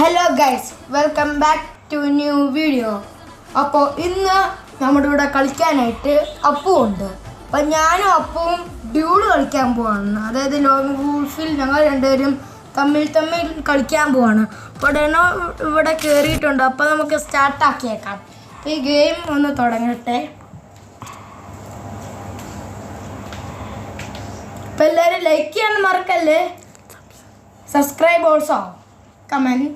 Hello guys, welcome back to new video. അപ്പോൾ ഇന്ന് നമ്മുടെ ഇവിടെ കളിക്കാനായിട്ട് അപ്പു ഉണ്ട്. അപ്പം ഞാനും അപ്പുവും ഡ്യൂഡ് കളിക്കാൻ പോവാണ്. അതായത് ലോങ് വൂൾഫിൽ ഞങ്ങൾ രണ്ടുപേരും തമ്മിൽ കളിക്കാൻ പോവാണ്. അപ്പോൾ ഡെനോ ഇവിടെ കയറിയിട്ടുണ്ട്. അപ്പോൾ നമുക്ക് സ്റ്റാർട്ടാക്കിയേക്കാം. അപ്പോൾ ഈ ഗെയിം ഒന്ന് തുടങ്ങട്ടെ. അപ്പോൾ എല്ലാവരും ലൈക്ക് ചെയ്യാൻ മറക്കല്ലേ. Subscribe also comment.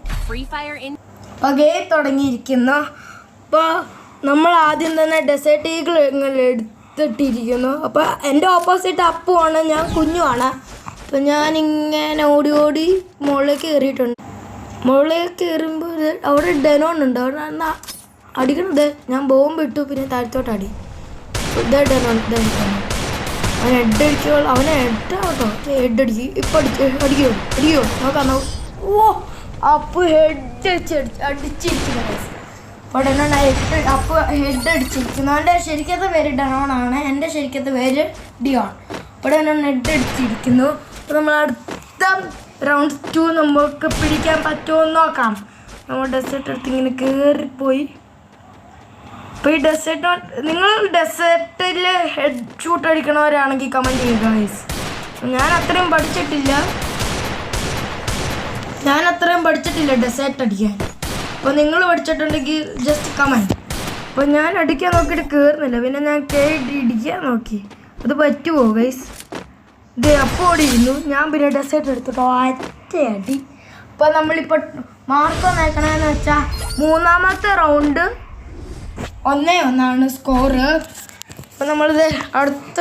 അപ്പോൾ ഗെയിം തുടങ്ങിയിരിക്കുന്നു. അപ്പോൾ നമ്മൾ ആദ്യം തന്നെ ഡെസേർട്ട് ഈഗിൾ എടുത്തിട്ടിരിക്കുന്നു. അപ്പോൾ എൻ്റെ ഓപ്പോസിറ്റ് അപ്പുവാണ്, ഞാൻ കുഞ്ഞുമാണ്. അപ്പോൾ ഞാനിങ്ങനെ ഓടി ഓടി മുകളിലേക്ക് കയറിയിട്ടുണ്ട്. മുകളിലേക്ക് കയറുമ്പോൾ അവിടെ ഡെനോൺ ഉണ്ട്. അവിടെ അടിക്കണത് ഞാൻ ബോംബ് ഇട്ടു, പിന്നെ താഴത്തോട്ട് അടി. ഇതേ ഡെനോൺ അവൻ ഹെഡ് അടിക്കോ, അവനെ ഹെഡാട്ടോ, ഹെഡ് അടിച്ച് ഇപ്പം അടിക്കോ നോക്കാം. ഓ അപ്പ് ഹെഡ് അടിച്ചിരിക്കുന്നു. അപ്പോൾ ഡെനോൺ അപ്പ് ഹെഡ് അടിച്ചിരിക്കുന്നു. അവൻ്റെ ശരിക്കത്തെ പേര് ഡെനോണാണ്, എൻ്റെ ശരിക്കത്തെ പേര് ഡിയോൺ. അപ്പോൾ ഡെനോൺ ഹെഡ് അടിച്ചിരിക്കുന്നു. അപ്പോൾ നമ്മൾ അടുത്ത റൗണ്ട് 2 നമുക്ക് പിടിക്കാൻ പറ്റുമോ എന്ന് നോക്കാം. നമ്മൾ ഡെസേർട്ട് എടുത്ത് ഇങ്ങനെ കയറിപ്പോയി. അപ്പോൾ ഈ ഡെസേർട്ട്, നിങ്ങൾ ഡെസേർട്ടിൽ ഹെഡ് ഷൂട്ട് അടിക്കണവരാണെങ്കിൽ കമൻറ്റ് ചെയ്യുക ഗൈസ്. ഞാൻ അത്രയും പഠിച്ചിട്ടില്ല ഡെസേർട്ട് അടിക്കാൻ. അപ്പോൾ നിങ്ങൾ പഠിച്ചിട്ടുണ്ടെങ്കിൽ ജസ്റ്റ് കമൻറ്റ്. അപ്പോൾ ഞാൻ അടിക്കാൻ നോക്കിയിട്ട് കയറുന്നില്ല, പിന്നെ ഞാൻ ഇടിക്കാൻ നോക്കി, അത് പറ്റുമോ ഗൈസ്? ഇത് അപ്പോൾ ഓടിയിരുന്നു. ഞാൻ പിന്നെ ഡെസേർട്ട് എടുത്തിട്ടോ ഒറ്റയടി. അപ്പോൾ നമ്മളിപ്പോൾ മാർക്ക് നോക്കണമെന്ന് വെച്ചാൽ മൂന്നാമത്തെ റൗണ്ട് 1-1 സ്കോറ്. അപ്പോൾ നമ്മളിത് അടുത്ത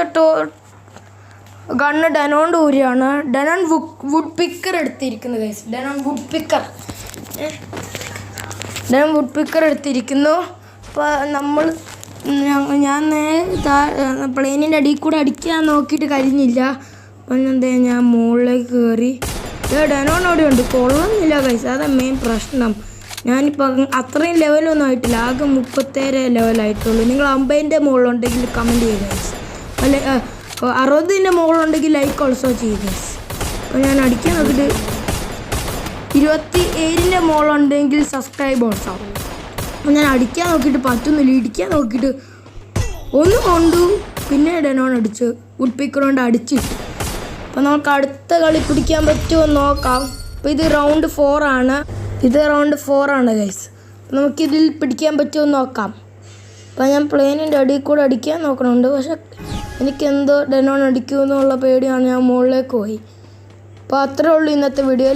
ഗണ്ണ് ഡെനോണ്ട് ഊരിയാണ്. ഡെനോൺ വുഡ് പിക്കർ എടുത്തിരിക്കുന്നു ഗൈസ്. ഡെനോൺ വുഡ് പിക്കർ എടുത്തിരിക്കുന്നു. അപ്പോൾ ഞാൻ പ്ലെയിനിൻ്റെ അടിയിൽ കൂടെ അടിക്കാൻ നോക്കിയിട്ട് കഴിഞ്ഞില്ല. അപ്പോൾ ഞാൻ മുകളിലേക്ക് കയറി. ഡെനോൺ അവിടെ ഉണ്ട്, കൊള്ളുന്നില്ല ഗൈസ്. അതാണ് മെയിൻ പ്രശ്നം. ഞാനിപ്പോൾ അത്രയും ലെവലൊന്നും ആയിട്ടില്ല, ആകെ 37 ലെവലായിട്ടുള്ളൂ. നിങ്ങൾ 50ൻ്റെ മുകളിലുണ്ടെങ്കിൽ കമൻറ്റ് ചെയ്യുക ഗൈസ്. അല്ലെ 60ൻ്റെ മുകളിലുണ്ടെങ്കിൽ ലൈക്ക് ഓൾസോ ചെയ്യുക ഗൈസ്. അപ്പോൾ ഞാൻ അടിക്കാൻ നോക്കിയിട്ട് 27ൻ്റെ മുകളിലുണ്ടെങ്കിൽ സബ്സ്ക്രൈബ് ഓൾസോ. അപ്പോൾ ഞാൻ അടിക്കാൻ നോക്കിയിട്ട് പറ്റുന്നില്ല. ഇടിക്കാൻ നോക്കിയിട്ട് ഒന്ന് കൊണ്ടു, പിന്നെ ഡെനോൺ അടിച്ച് വുഡ് പിക്കർ കൊണ്ട് അടിച്ചിട്ടു. അപ്പോൾ നമുക്ക് അടുത്ത കളി പിടിക്കാൻ പറ്റുമോ നോക്കാം. അപ്പോൾ ഇത് റൗണ്ട് 4 ആണ് ഗൈസ്. നമുക്കിതിൽ പിടിക്കാൻ പറ്റുമോ നോക്കാം. അപ്പോൾ ഞാൻ പ്ലെയിനിൻ്റെ അടിയിൽ കൂടെ അടിക്കാൻ നോക്കണുണ്ട്, പക്ഷെ എനിക്കെന്തോ ഡെനോൺ അടിക്കുമെന്നുള്ള പേടിയാണ്. ഞാൻ മുകളിലേക്ക് പോയി. അപ്പോൾ അത്രേ ഉള്ളൂ ഇന്നത്തെ വീഡിയോ.